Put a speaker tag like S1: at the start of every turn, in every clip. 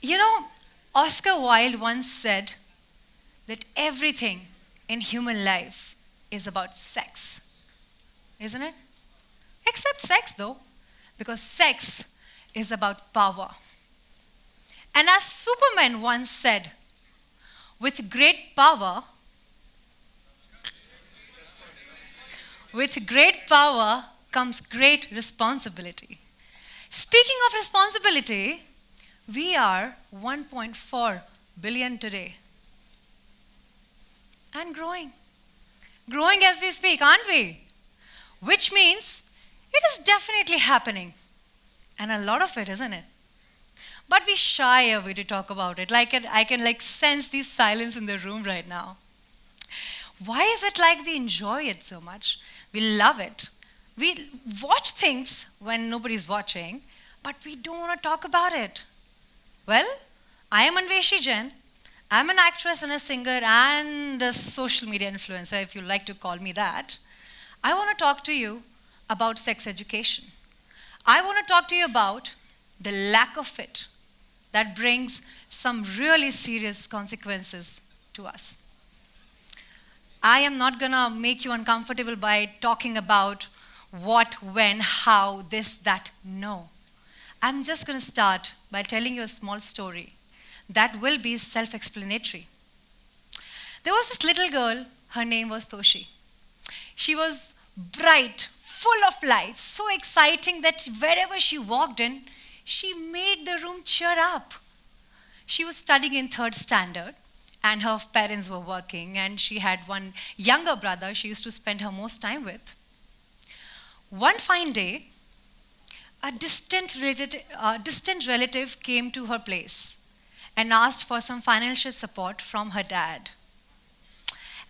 S1: You know, Oscar Wilde once said that everything in human life is about sex, isn't it? Except sex, though, because sex is about power. And as Superman once said, with great power, with great power comes great responsibility. Speaking of responsibility, we are 1.4 billion today and growing. Growing as we speak, aren't we? Which means it is definitely happening. And a lot of it, isn't it? But we shy away to talk about it. I can sense the silence in the room right now. Why is it like we enjoy it so much? We love it. We watch things when nobody's watching, but we don't want to talk about it. Well, I am Anveshi Jain. I'm an actress and a singer and a social media influencer, if you like to call me that. I want to talk to you about sex education. I want to talk to you about the lack of it that brings some really serious consequences to us. I am not going to make you uncomfortable by talking about what, when, how, this, that. No. I'm just going to start by telling you a small story that will be self-explanatory. There was this little girl, her name was Toshi. She was bright, full of life, so exciting that wherever she walked in, she made the room cheer up. She was studying in 3rd standard, and her parents were working, and she had one younger brother she used to spend her most time with. One fine day, a distant relative came to her place and asked for some financial support from her dad.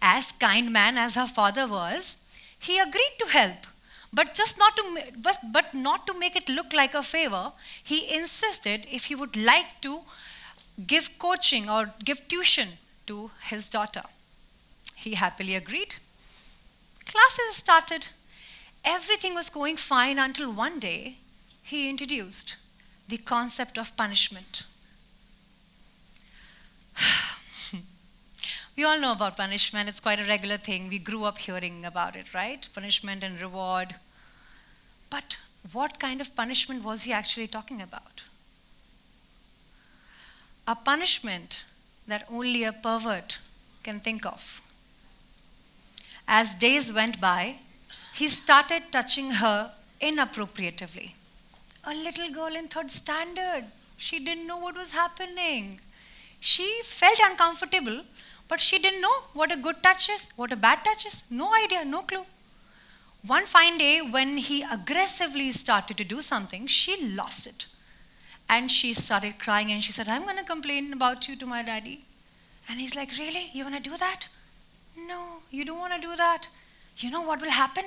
S1: As kind man as her father was, he agreed to help, but not to make it look like a favor. He insisted if he would like to give coaching or give tuition to his daughter. He happily agreed. Classes started. Everything was going fine until one day he introduced the concept of punishment. We all know about punishment. It's quite a regular thing. We grew up hearing about it, right? Punishment and reward. But what kind of punishment was he actually talking about? A punishment that only a pervert can think of. As days went by, he started touching her inappropriately. A little girl in 3rd standard. She didn't know what was happening. She felt uncomfortable, but she didn't know what a good touch is, what a bad touch is. No idea, no clue. One fine day, when he aggressively started to do something, she lost it. And she started crying and she said, I'm going to complain about you to my daddy. And he's like, really? You want to do that? No, you don't want to do that. You know what will happen?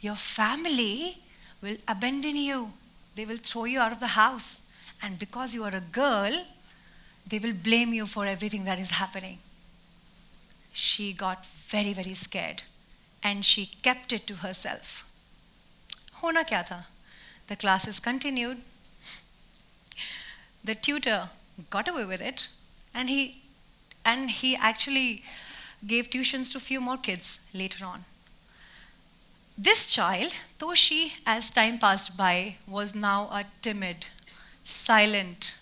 S1: Your family will abandon you. They will throw you out of the house. And because you are a girl, they will blame you for everything that is happening. She got very, very scared. And she kept it to herself. Hona kya tha? The classes continued. The tutor got away with it. And he actually gave tuitions to a few more kids later on. This child, Toshi, as time passed by, was now a timid, silent,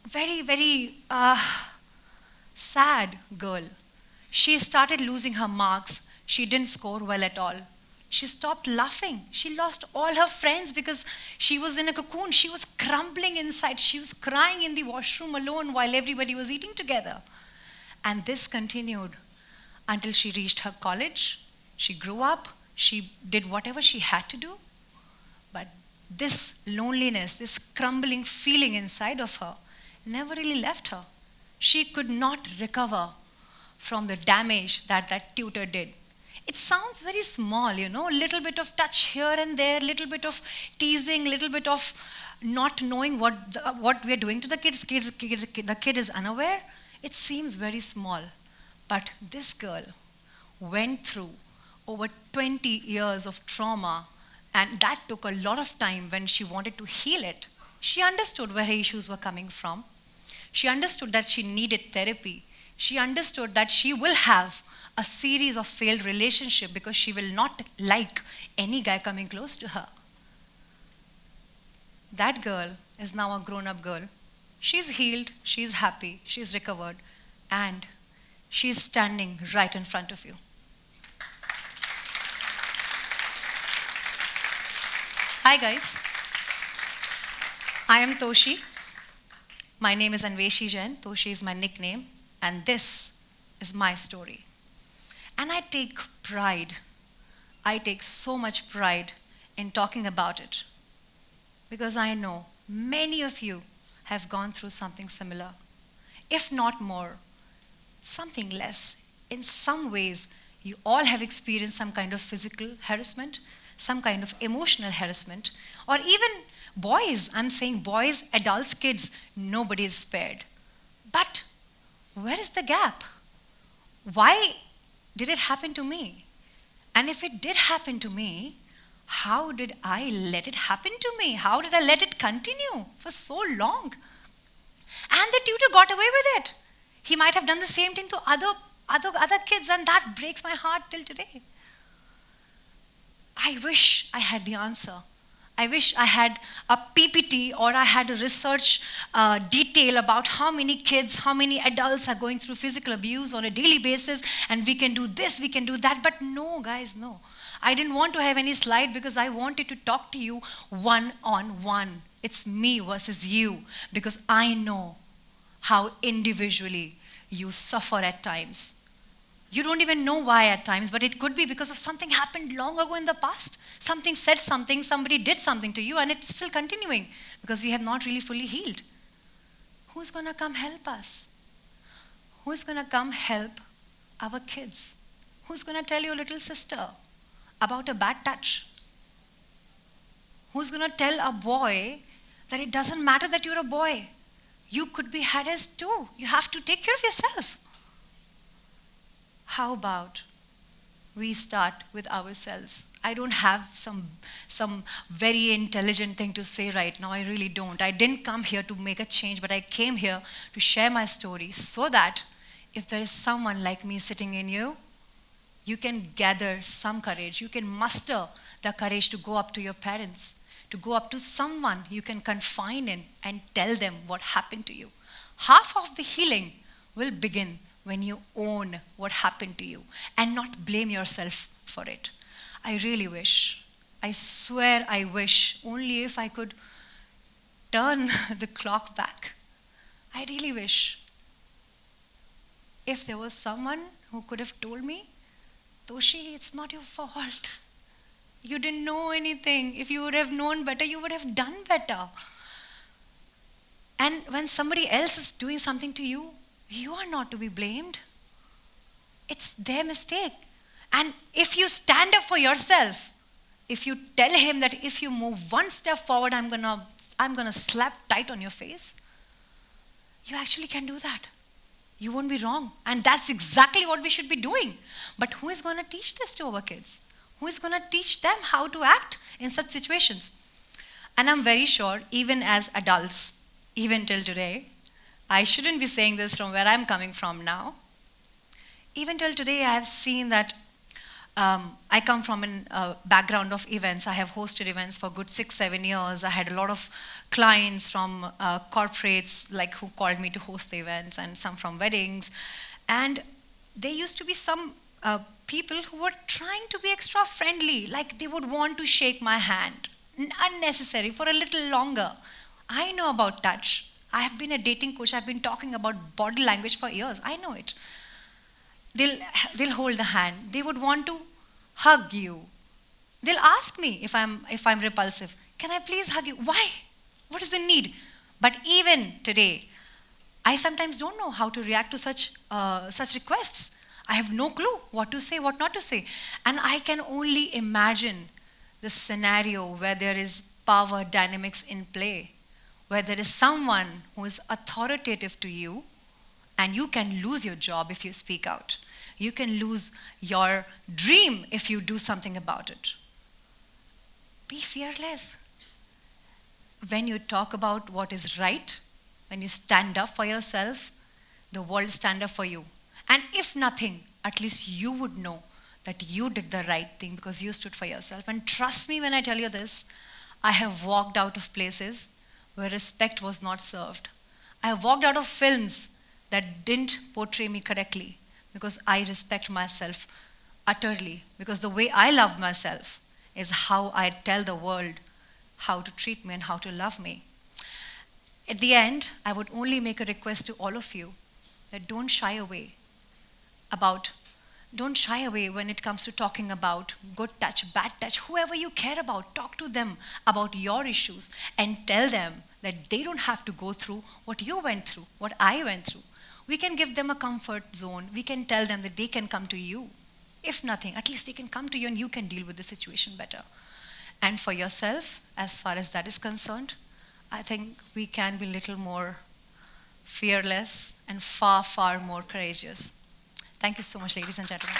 S1: very, very sad girl. She started losing her marks. She didn't score well at all. She stopped laughing. She lost all her friends because she was in a cocoon. She was crumbling inside. She was crying in the washroom alone while everybody was eating together. And this continued until she reached her college. She grew up. She did whatever she had to do. But this loneliness, this crumbling feeling inside of her never really left her. She could not recover from the damage that tutor did. It sounds very small, a little bit of touch here and there, little bit of teasing, little bit of not knowing what we are doing to the kids. The kid is unaware. It seems very small. But this girl went through over 20 years of trauma, and that took a lot of time when she wanted to heal it. She understood where her issues were coming from. She understood that she needed therapy. She understood that she will have a series of failed relationships because she will not like any guy coming close to her. That girl is now a grown-up girl. She's healed, she's happy, she's recovered, and she's standing right in front of you. Hi guys, I am Toshi. My name is Anveshi Jain. Toshi is my nickname, and this is my story. And I take so much pride in talking about it, because I know many of you have gone through something similar, if not more, something less. In some ways, you all have experienced some kind of physical harassment, some kind of emotional harassment, or even boys, I'm saying boys, adults, kids, nobody is spared. But where is the gap? Why did it happen to me? And if it did happen to me, how did I let it happen to me? How did I let it continue for so long? And the tutor got away with it. He might have done the same thing to other kids, and that breaks my heart till today. I wish I had the answer. I wish I had a PPT or I had a research detail about how many kids, how many adults are going through physical abuse on a daily basis, and we can do this, we can do that. But no, guys, no. I didn't want to have any slide because I wanted to talk to you one-on-one. It's me versus you, because I know how individually you suffer at times. You don't even know why at times, but it could be because of something happened long ago in the past. Something said something, somebody did something to you, and it's still continuing because we have not really fully healed. Who's going to come help us? Who's going to come help our kids? Who's going to tell your little sister about a bad touch? Who's going to tell a boy that it doesn't matter that you're a boy? You could be harassed too. You have to take care of yourself. How about we start with ourselves? I don't have some very intelligent thing to say right now. I really don't. I didn't come here to make a change, but I came here to share my story so that if there is someone like me sitting in you, you can gather some courage. You can muster the courage to go up to your parents, to go up to someone you can confide in and tell them what happened to you. Half of the healing will begin when you own what happened to you and not blame yourself for it. I really wish, I swear I wish, only if I could turn the clock back. I really wish if there was someone who could have told me, Toshi, it's not your fault. You didn't know anything. If you would have known better, you would have done better. And when somebody else is doing something to you, you are not to be blamed. It's their mistake. And if you stand up for yourself, if you tell him that if you move one step forward, I'm gonna slap tight on your face, you actually can do that. You won't be wrong. And that's exactly what we should be doing. But who is going to teach this to our kids? Who is going to teach them how to act in such situations? And I'm very sure, even as adults, even till today, I shouldn't be saying this from where I'm coming from now. Even till today, I have seen that I come from a background of events. I have hosted events for good 6-7 years. I had a lot of clients from corporates like who called me to host the events, and some from weddings. And there used to be some people who were trying to be extra friendly, like they would want to shake my hand, unnecessary, for a little longer. I know about touch. I have been a dating coach. I've been talking about body language for years. I know it. They'll hold the hand. They would want to hug you. They'll ask me if I'm repulsive. Can I please hug you? Why? What is the need? But even today, I sometimes don't know how to react to such requests. I have no clue what to say, what not to say. And I can only imagine the scenario where there is power dynamics in play, where there is someone who is authoritative to you, and you can lose your job if you speak out. You can lose your dream if you do something about it. Be fearless. when you talk about what is right, when you stand up for yourself, the world stand up for you. And if nothing, at least you would know that you did the right thing because you stood for yourself. And trust me when I tell you this, I have walked out of places where respect was not served. I have walked out of films that didn't portray me correctly because I respect myself utterly. Because the way I love myself is how I tell the world how to treat me and how to love me. At the end, I would only make a request to all of you that don't shy away when it comes to talking about good touch, bad touch, whoever you care about. Talk to them about your issues and tell them that they don't have to go through what you went through, what I went through. We can give them a comfort zone. We can tell them that they can come to you. If nothing, at least they can come to you and you can deal with the situation better. And for yourself, as far as that is concerned, I think we can be a little more fearless and far, far more courageous. Thank you so much, ladies and gentlemen.